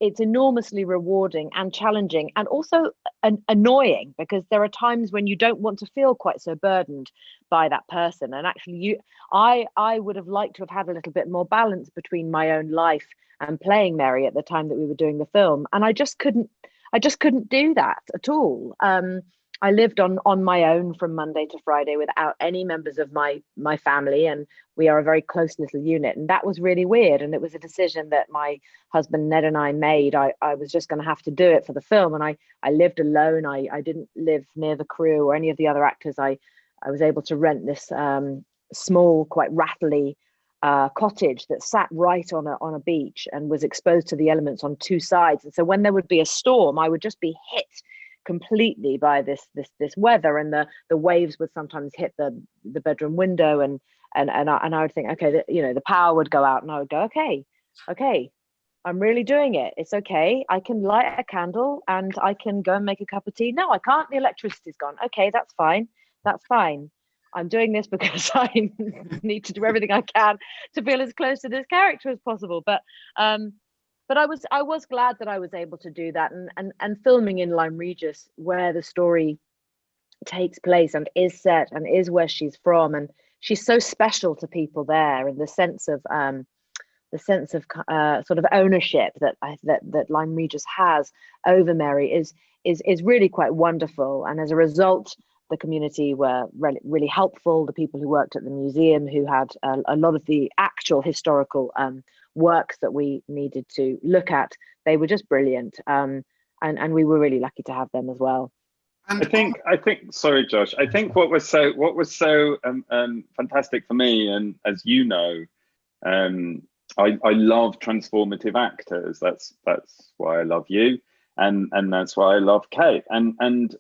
it's enormously rewarding and challenging, and also annoying, because there are times when you don't want to feel quite so burdened by that person. And actually, I would have liked to have had a little bit more balance between my own life and playing Mary at the time that we were doing the film, and I just couldn't do that at all. I lived on my own from Monday to Friday without any members of my family, and we are a very close little unit, and that was really weird. And it was a decision that my husband Ned and I made. I was just going to have to do it for the film, and I lived alone. I didn't live near the crew or any of the other actors. I was able to rent this small, quite rattly cottage that sat right on a beach and was exposed to the elements on two sides. And so when there would be a storm, I would just be hit completely by this weather, and the waves would sometimes hit the bedroom window, and I would think, okay, the power would go out, and I would go, okay, I'm really doing it. It's okay. I can light a candle and I can go and make a cup of tea. No, I can't. The electricity's gone. Okay, that's fine. That's fine. I'm doing this because I need to do everything I can to feel as close to this character as possible. But I was glad that I was able to do that, and filming in Lyme Regis, where the story takes place and is set and is where she's from, and she's so special to people there, and the sense of sort of ownership that Lyme Regis has over Mary is really quite wonderful. And as a result, the community were really helpful. The people who worked at the museum, who had a lot of the actual historical works that we needed to look at, they were just brilliant. And we were really lucky to have them as well. And I think, sorry, Josh, I think what was so fantastic for me, and as you know, I love transformative actors. That's why I love you, and that's why I love Kate. And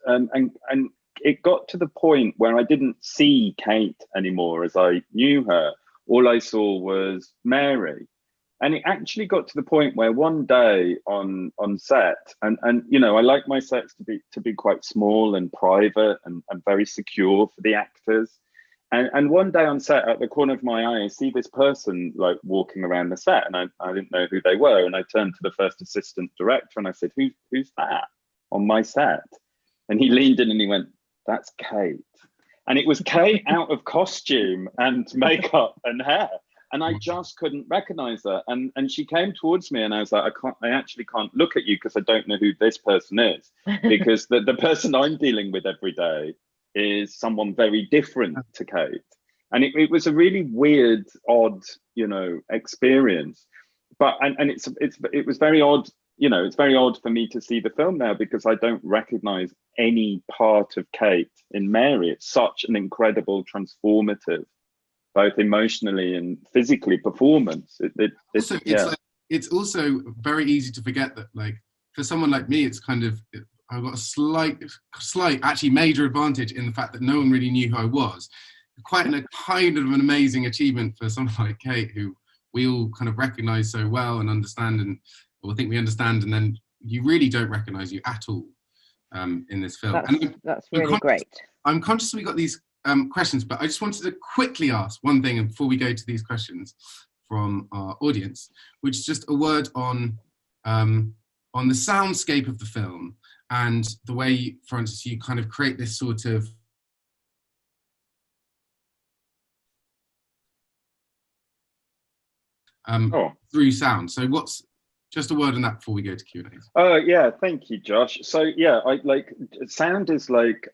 it got to the point where I didn't see Kate anymore as I knew her. All I saw was Mary. And it actually got to the point where one day on set, and I like my sets to be quite small and private and very secure for the actors. And one day on set, at the corner of my eye, I see this person like walking around the set, and I didn't know who they were. And I turned to the first assistant director and I said, who's that on my set? And he leaned in and he went, "That's Kate." And it was Kate out of costume and makeup and hair. And I just couldn't recognize her. And she came towards me and I was like, I actually can't look at you because I don't know who this person is. Because the person I'm dealing with every day is someone very different to Kate. And it was a really weird, odd, experience. But and it was very odd, it's very odd for me to see the film now because I don't recognize any part of Kate in Mary. It's such an incredible, transformative, both emotionally and physically, performance. It's also very easy to forget that, like, for someone like me, it's kind of, I've got a slight, actually major advantage in the fact that no one really knew who I was. Quite a kind of an amazing achievement for someone like Kate, who we all kind of recognise so well and understand, or think we understand, and then you really don't recognise you at all in this film. That's really great. I'm conscious we got these questions, but I just wanted to quickly ask one thing before we go to these questions from our audience, which is just a word on the soundscape of the film and the way, for instance, you kind of create this sort of through sound. So what's just a word on that before we go to Q&A? Oh yeah, thank you, Josh. So yeah, I like sound is like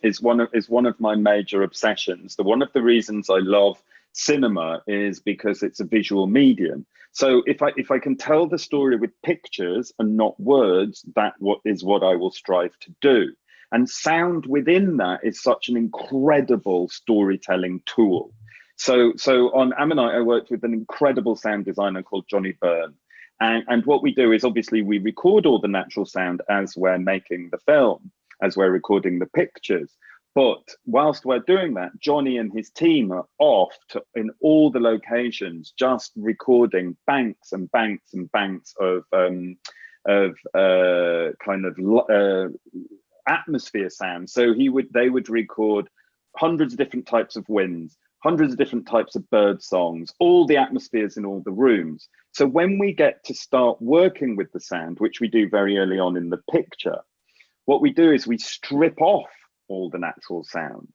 is one of my major obsessions. One of the reasons I love cinema is because it's a visual medium. So if I can tell the story with pictures and not words, that is what I will strive to do. And sound within that is such an incredible storytelling tool. So on Ammonite, I worked with an incredible sound designer called Johnny Byrne. And what we do is obviously we record all the natural sound as we're making the film, as we're recording the pictures. But whilst we're doing that, Johnny and his team are off in all the locations, just recording banks and banks and banks of atmosphere sound. So they would record hundreds of different types of winds, hundreds of different types of bird songs, all the atmospheres in all the rooms. So when we get to start working with the sound, which we do very early on in the picture, what we do is we strip off all the natural sound.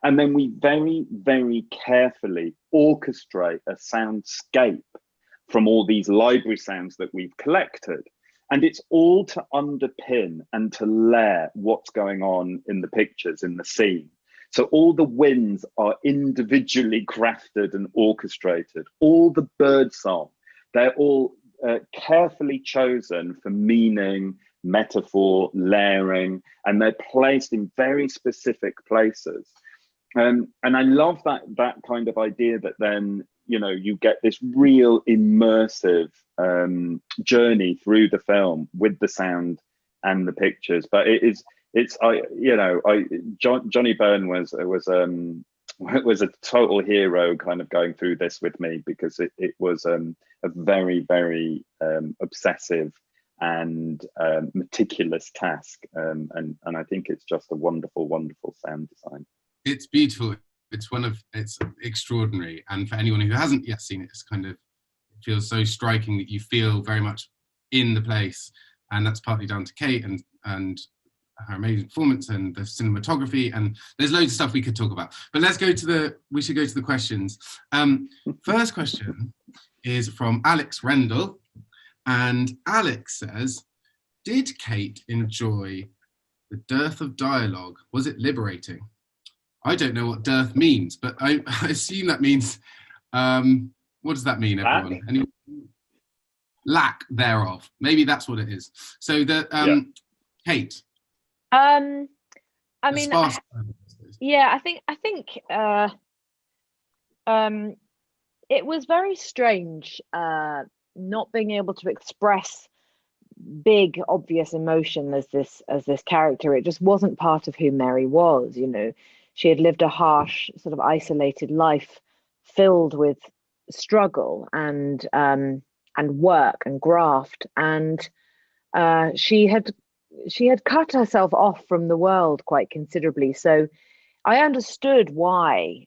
And then we very, very carefully orchestrate a soundscape from all these library sounds that we've collected. And it's all to underpin and to layer what's going on in the pictures, in the scene. So all the winds are individually crafted and orchestrated. All the bird song, they're all carefully chosen for meaning, metaphor, layering, and they're placed in very specific places. And I love that kind of idea that then, you know, you get this real immersive journey through the film with the sound and the pictures. But Johnny Byrne was a total hero kind of going through this with me, because it was a very, very obsessive and meticulous task. And I think it's just a wonderful, wonderful sound design. It's beautiful. It's extraordinary. And for anyone who hasn't yet seen it, it feels so striking that you feel very much in the place. And that's partly down to Kate and her amazing performance and the cinematography. And there's loads of stuff we could talk about. But we should go to the questions. First question is from Alex Rendell. And Alex says, did Kate enjoy the dearth of dialogue? Was it liberating? I don't know what dearth means, but I assume that means, what does that mean, everyone? Anyone? Lack thereof. Maybe that's what it is. So Kate. I mean, I think it was very strange not being able to express big, obvious emotion as this character. It just wasn't part of who Mary was, you know. She had lived a harsh, sort of isolated life filled with struggle and work and graft, and she had cut herself off from the world quite considerably. So I understood why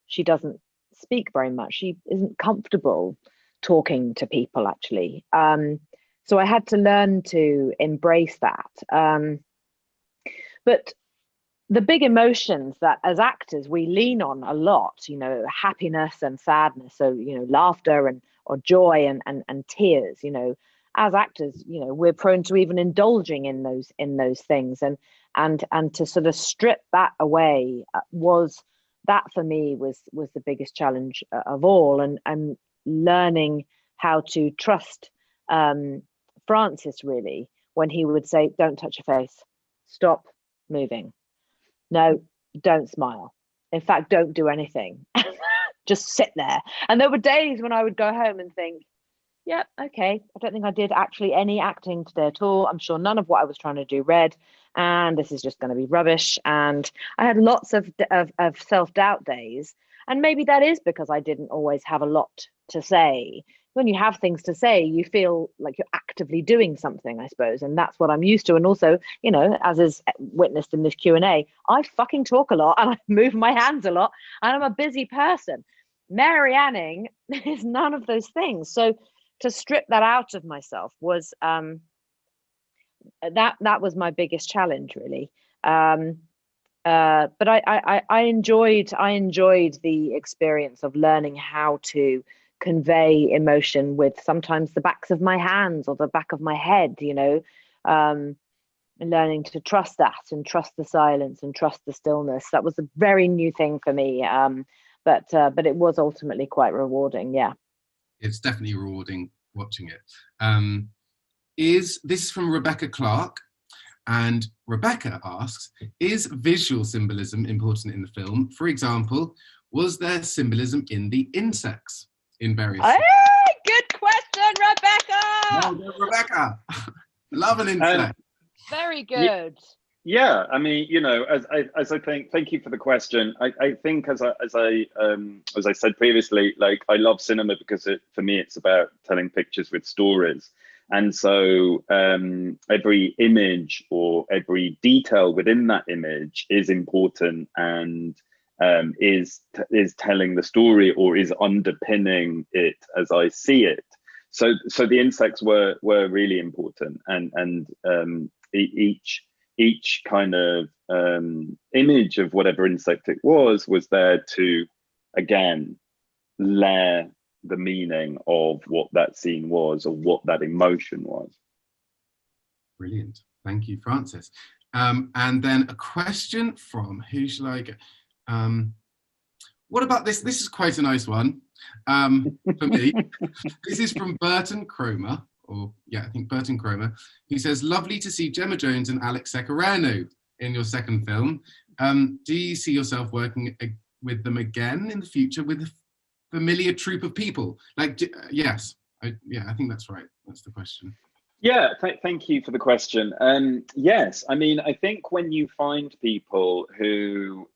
she doesn't speak very much. She isn't comfortable talking to people, actually. So I had to learn to embrace that. But the big emotions that as actors we lean on a lot, you know, happiness and sadness, so, you know, laughter or joy and tears, you know, as actors, you know, we're prone to even indulging in those things, and to sort of strip that away was for me the biggest challenge of all, and learning how to trust Francis, really, when he would say, don't touch your face, stop moving. No, don't smile. In fact, don't do anything. Just sit there. And there were days when I would go home and think, yeah, okay, I don't think I did actually any acting today at all. I'm sure none of what I was trying to do read, and this is just going to be rubbish. And I had lots of self-doubt days. And maybe that is because I didn't always have a lot to say. When you have things to say, you feel like you're actively doing something, I suppose, and that's what I'm used to. And also, you know, as is witnessed in this Q&A, I fucking talk a lot and I move my hands a lot, and I'm a busy person. Mary Anning is none of those things. So to strip that out of myself was that was my biggest challenge, really. But I enjoyed the experience of learning how to convey emotion with sometimes the backs of my hands or the back of my head, you know, and learning to trust that and trust the silence and trust the stillness. That was a very new thing for me, but it was ultimately quite rewarding. Yeah, it's definitely rewarding watching it. This is from Rebecca Clark, and Rebecca asks, is visual symbolism important in the film? For example, was there symbolism in the insects in various Hey, good question, Rebecca. Well done, Rebecca. Love an insect. Very good. Yeah, I mean, you know, as I think, thank you for the question. I think as I said previously, like, I love cinema because for me it's about telling pictures with stories. And so every image or every detail within that image is important and is telling the story or is underpinning it as I see it. So the insects were really important, and each kind of image of whatever insect it was there to, again, layer the meaning of what that scene was or what that emotion was. Brilliant. Thank you, Francis. And then a question from, who shall I get? What about this? This is quite a nice one for me. This is from Burton Cromer, I think Burton Cromer, who says, lovely to see Gemma Jones and Alex Secarano in your second film. Do you see yourself working with them again in the future with a familiar troupe of people? Yes. I think that's right. That's the question. Yeah, thank you for the question. Yes, I mean, I think when you find people who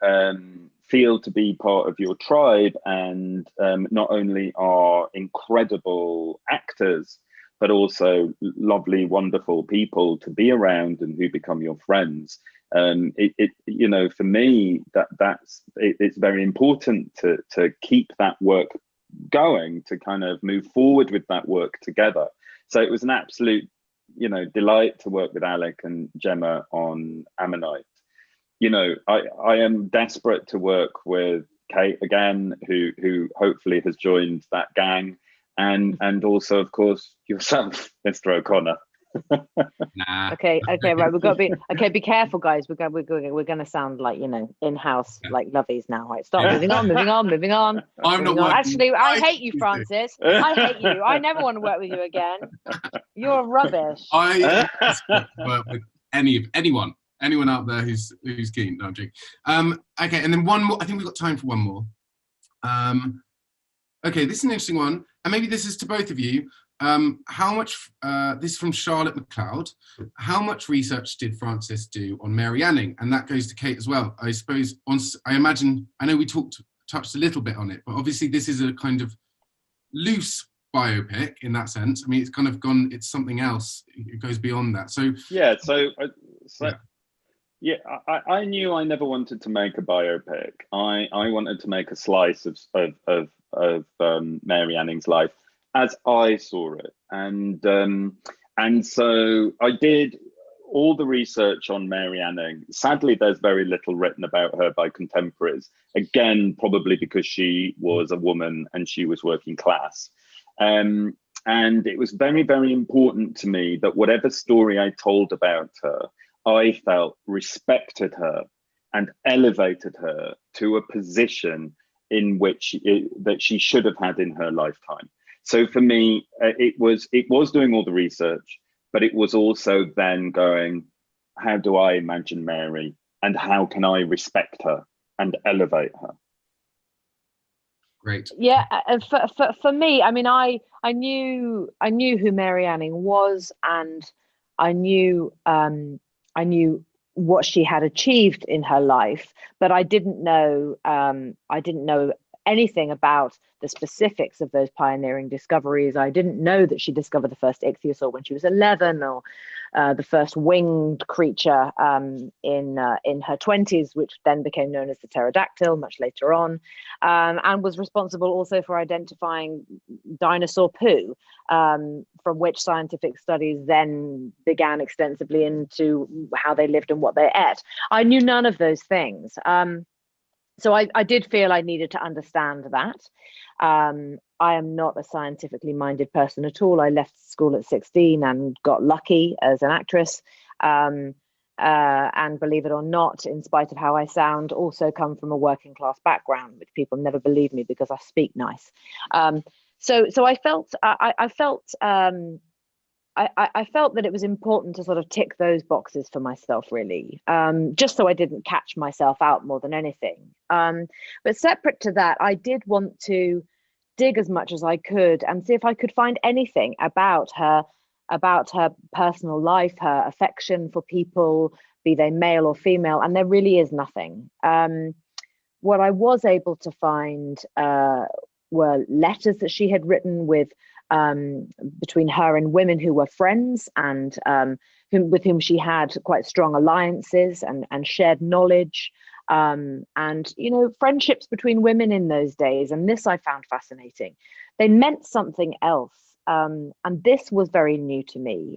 feel to be part of your tribe and not only are incredible actors, but also lovely, wonderful people to be around and who become your friends, for me, it's very important to keep that work going, to kind of move forward with that work together. So it was an absolute, delight to work with Alec and Gemma on Ammonite. I am desperate to work with Kate again, who hopefully has joined that gang, and also, of course, yourself, Mr. O'Connor. Nah. Okay, right. We've got to be careful, guys. We're going to sound like, in-house, like lovies now. Right, stop. Moving on. I'm not working. Actually, I hate you, Francis. I hate you. I never want to work with you again. You're rubbish. I work with anyone out there who's keen. No, I'm joking. Okay, and then one more. I think we've got time for one more. Okay, this is an interesting one, and maybe this is to both of you. How much, this is from Charlotte McLeod, how much research did Francis do on Mary Anning? And that goes to Kate as well. I suppose, I know we touched a little bit on it, but obviously this is a kind of loose biopic in that sense. I mean, it's kind of it's something else. It goes beyond that. So I knew I never wanted to make a biopic. I wanted to make a slice of Mary Anning's life as I saw it, and so I did all the research on Mary Anning. Sadly, there's very little written about her by contemporaries. Again, probably because she was a woman and she was working class. And it was very, very important to me that whatever story I told about her, I felt respected her and elevated her to a position in which that she should have had in her lifetime. So for me, it was doing all the research, but it was also then going, how do I imagine Mary and how can I respect her and elevate her? Great. Yeah, for me, I mean, I knew who Mary Anning was, and I knew what she had achieved in her life, but I didn't know anything about the specifics of those pioneering discoveries. I didn't know that she discovered the first ichthyosaur when she was 11, or the first winged creature in her 20s, which then became known as the pterodactyl much later on, and was responsible also for identifying dinosaur poo, from which scientific studies then began extensively into how they lived and what they ate. I knew none of those things. So I did feel I needed to understand that. I am not a scientifically minded person at all. I left school at 16 and got lucky as an actress. And believe it or not, in spite of how I sound, also come from a working class background, which people never believe me because I speak nice. So I felt I felt that it was important to sort of tick those boxes for myself, really, just so I didn't catch myself out more than anything. But separate to that, I did want to dig as much as I could and see if I could find anything about her personal life, her affection for people, be they male or female, and there really is nothing. What I was able to find were letters that she had written with between her and women who were friends and with whom she had quite strong alliances and shared knowledge. And friendships between women in those days, and this I found fascinating, they meant something else. And this was very new to me.